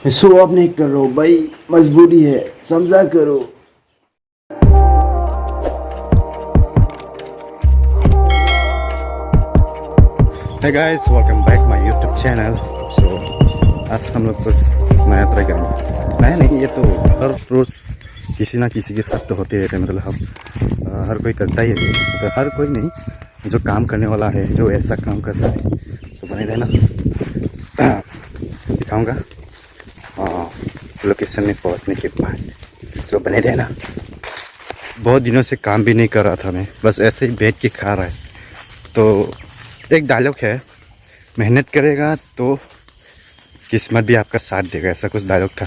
मैं show off नहीं कर रहा हूँ भाई, मजबूरी है, समझा करो। Hey guys, welcome back my YouTube channel. So आज हम लोग कुछ नया ट्राई करेंगे। नया नहीं, ये तो हर रोज किसी ना किसी के साथ तो होते रहते हैं। मतलब हम हर कोई करता ही है, तो हर कोई नहीं, जो काम करने वाला है, जो ऐसा काम करता है, सो बने रहना। दिखाऊंगा लोकेशन में पहुंचने के बाद, सो बने रहना। बहुत दिनों से काम भी नहीं कर रहा था मैं, बस ऐसे ही बैठ के खा रहा है। तो एक डायलॉग है, मेहनत करेगा तो किस्मत भी आपका साथ देगा, ऐसा कुछ डायलॉग था।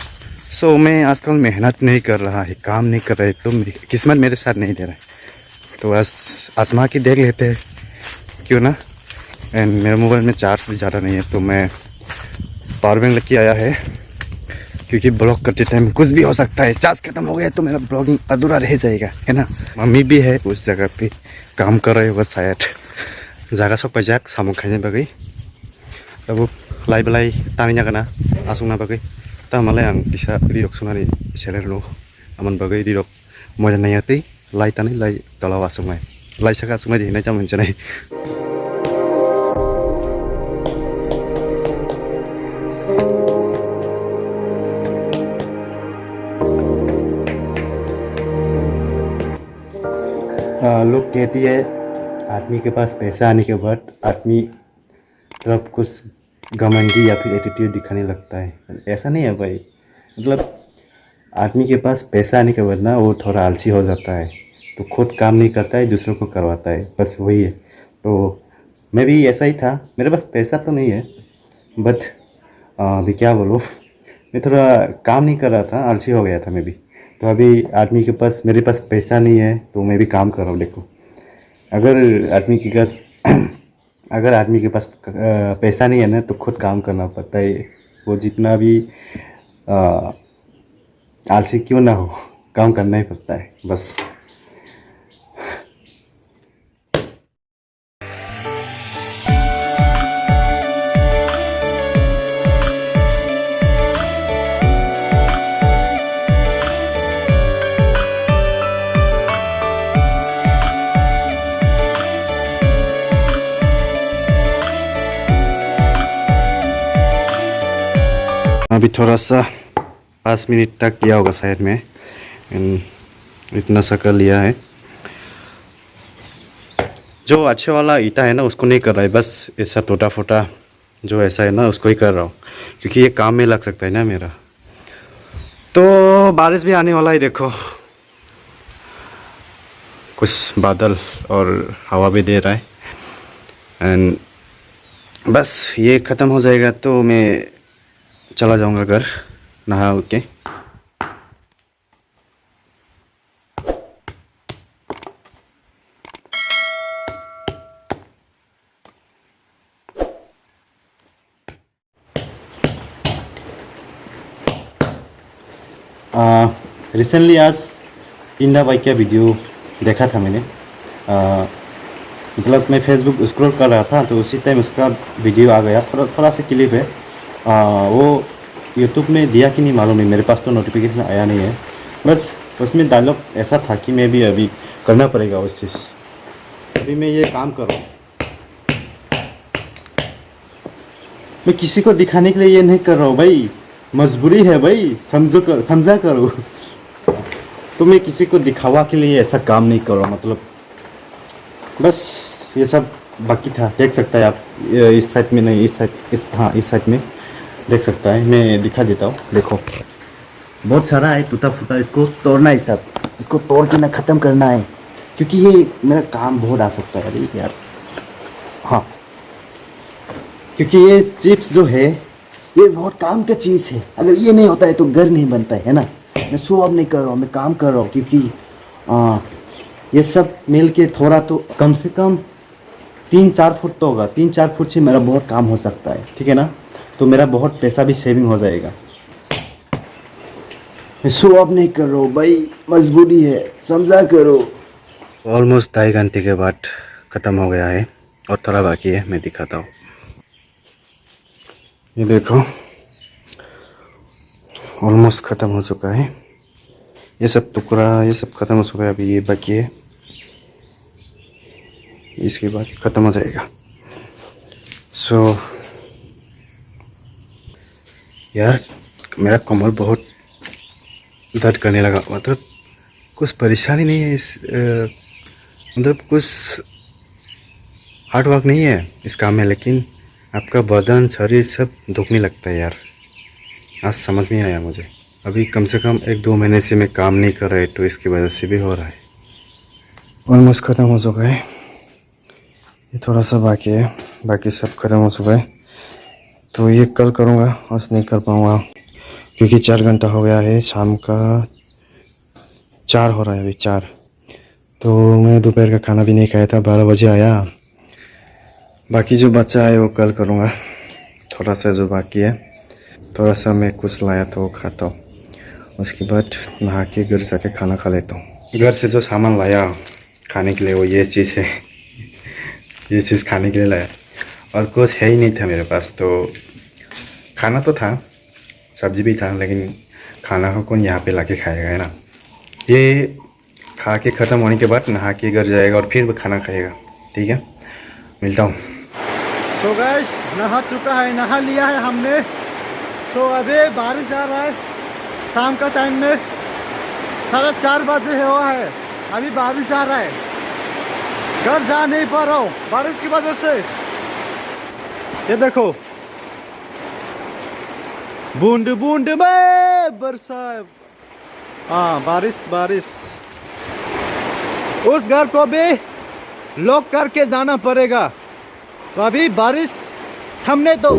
सो मैं आजकल मेहनत नहीं कर रहा है, काम नहीं कर रहे, तो किस्मत मेरे साथ नहीं दे रहा है। तो बस आजमा के देख लेते हैं, क्यों ना। एंड मेरे मोबाइल में चार्ज भी ज़्यादा नहीं है, तो मैं पावर बैंक लेके आया है, क्योंकि ब्लॉग करते टाइम कुछ भी हो सकता है। चार्ज खत्म हो गया तो मेरा ब्लॉगिंग अधूरा रह जाएगा, है ना। मम्मी भी है उस जगह पे, काम कर रहे होगा शायद। जागा सब पजाक सामु खाइने बागै अब लाइ बलाइ तामिना गना आसुंना बागै ता मालाय आं दिसा रिरक सुनानै सेलेर नो आमन बागै रिरक मोजां नायातै लाइ तानै लाइ तलाव आसुंनाय लाइ साका आसुंनाय दिनाय ता मोनसेनाय। लोग कहती है आदमी के पास पैसा आने के बाद आदमी मतलब कुछ घमंडी या फिर एटीट्यूड दिखाने लगता है। ऐसा नहीं है भाई, मतलब आदमी के पास पैसा आने के बाद ना वो थोड़ा आलसी हो जाता है, तो खुद काम नहीं करता है, दूसरों को करवाता है, बस वही है। तो मैं भी ऐसा ही था, मेरे पास पैसा तो नहीं है, बट अभी क्या बोलूँ, मैं थोड़ा काम नहीं कर रहा था, आलसी हो गया था मैं भी। तो अभी आदमी के पास, मेरे पास पैसा नहीं है, तो मैं भी काम कर रहा हूँ। देखो, अगर आदमी के पास अगर आदमी के पास पैसा नहीं है ना, तो खुद काम करना पड़ता है। वो जितना भी आलसी क्यों ना हो, काम करना ही पड़ता है बस। अभी थोड़ा सा 5 मिनट तक किया होगा शायद मैं, इतना सा कर लिया है। जो अच्छे वाला ईटा है ना, उसको नहीं कर रहा है, बस ऐसा टूटा फूटा जो ऐसा है ना, उसको ही कर रहा हूँ, क्योंकि ये काम में लग सकता है ना मेरा। तो बारिश भी आने वाला है, देखो कुछ बादल और हवा भी दे रहा है। एंड बस ये ख़त्म हो जाएगा तो मैं चला जाऊंगा घर नहा के। रिसेंटली आज इंदा बाइक का वीडियो देखा था मैंने। मतलब मैं फेसबुक स्क्रॉल कर रहा था, तो उसी टाइम उसका वीडियो आ गया। थोड़ा सा क्लिप है, वो यूट्यूब में दिया कि नहीं मालूम नहीं, मेरे पास तो नोटिफिकेशन आया नहीं है। बस उसमें डायलॉग ऐसा था कि मैं भी अभी करना पड़ेगा उस चीज़। अभी मैं ये काम कर रहा हूँ, मैं किसी को दिखाने के लिए ये नहीं कर रहा हूँ भाई, मजबूरी है भाई, समझा करो। तो मैं किसी को दिखावा के लिए ऐसा काम नहीं कर रहा, मतलब बस ये सब बाकी था। देख सकता है आप, इस साइड में नहीं, इस साइड में देख सकता है। मैं दिखा देता हूँ, देखो बहुत सारा है टूटा फूटा, इसको तोड़ना है सब, इसको तोड़ के ना ख़त्म करना है, क्योंकि ये मेरा काम बहुत आ सकता है। अरे यार, हाँ, क्योंकि ये चिप्स जो है ये बहुत काम का चीज़ है। अगर ये नहीं होता है तो घर नहीं बनता है ना। मैं शो ऑफ नहीं कर रहा हूँ, मैं काम कर रहा हूँ, क्योंकि ये सब मिल के थोड़ा तो कम से कम 3-4 फुट तो होगा। 3-4 फुट से मेरा बहुत काम हो सकता है, ठीक है ना। तो मेरा बहुत पैसा भी सेविंग हो जाएगा। मैं शो ऑफ नहीं कर रहा हूँ भाई, मजबूरी है, समझा करो। ऑलमोस्ट 2.5 घंटे के बाद ख़त्म हो गया है, और थोड़ा बाकी है, मैं दिखाता हूँ। ये देखो, ऑलमोस्ट ख़त्म हो चुका है। ये सब टुकड़ा ये सब ख़त्म हो चुका है, अभी ये बाकी है, इसके बाद ख़त्म हो जाएगा। सो यार मेरा कमर बहुत दर्द करने लगा। मतलब कुछ परेशानी नहीं है इस मतलब कुछ हार्ड वर्क नहीं है इस काम में, लेकिन आपका बदन शरीर सब दुखने लगता है यार। आज समझ में आया मुझे। अभी कम से कम 1-2 महीने से मैं काम नहीं कर रहा है, तो इसकी वजह से भी हो रहा है। ऑलमोस्ट ख़त्म हो चुका है, ये थोड़ा सा बाकी है, बाकी सब ख़त्म हो चुका है। तो ये कल करूँगा, आज नहीं कर पाऊँगा क्योंकि 4 घंटा हो गया है, शाम का 4 हो रहा है, अभी 4। तो मैं दोपहर का खाना भी नहीं खाया था, 12 बजे आया। बाकी जो बच्चा है वो कल करूँगा। थोड़ा सा जो बाकी है, थोड़ा सा मैं कुछ लाया तो वो खाता हूँ, उसके बाद नहा के घर जाके खाना खा लेता हूँ। घर से जो सामान लाया खाने के लिए वो ये चीज़ है, ये चीज़ खाने के लिए लाया, और कुछ है ही नहीं था मेरे पास। तो खाना तो था, सब्जी भी था, लेकिन खाना को कौन यहाँ पे लाके खाएगा, है ना। ये खा के ख़त्म होने के बाद नहा के घर जाएगा और फिर खाना खाएगा। ठीक है, मिलता हूँ। तो गाइस नहा चुका है, नहा लिया है हमने। तो अभी बारिश आ रहा है, शाम का टाइम में 4:30 बजे हुआ है, अभी बारिश आ रहा है। घर जा नहीं पा रहा हूँ बारिश की वजह से। ये देखो बूंद बूंद में बरसा। हाँ बारिश बारिश। उस घर को भी लॉक करके जाना पड़ेगा। तो अभी बारिश थमने दो।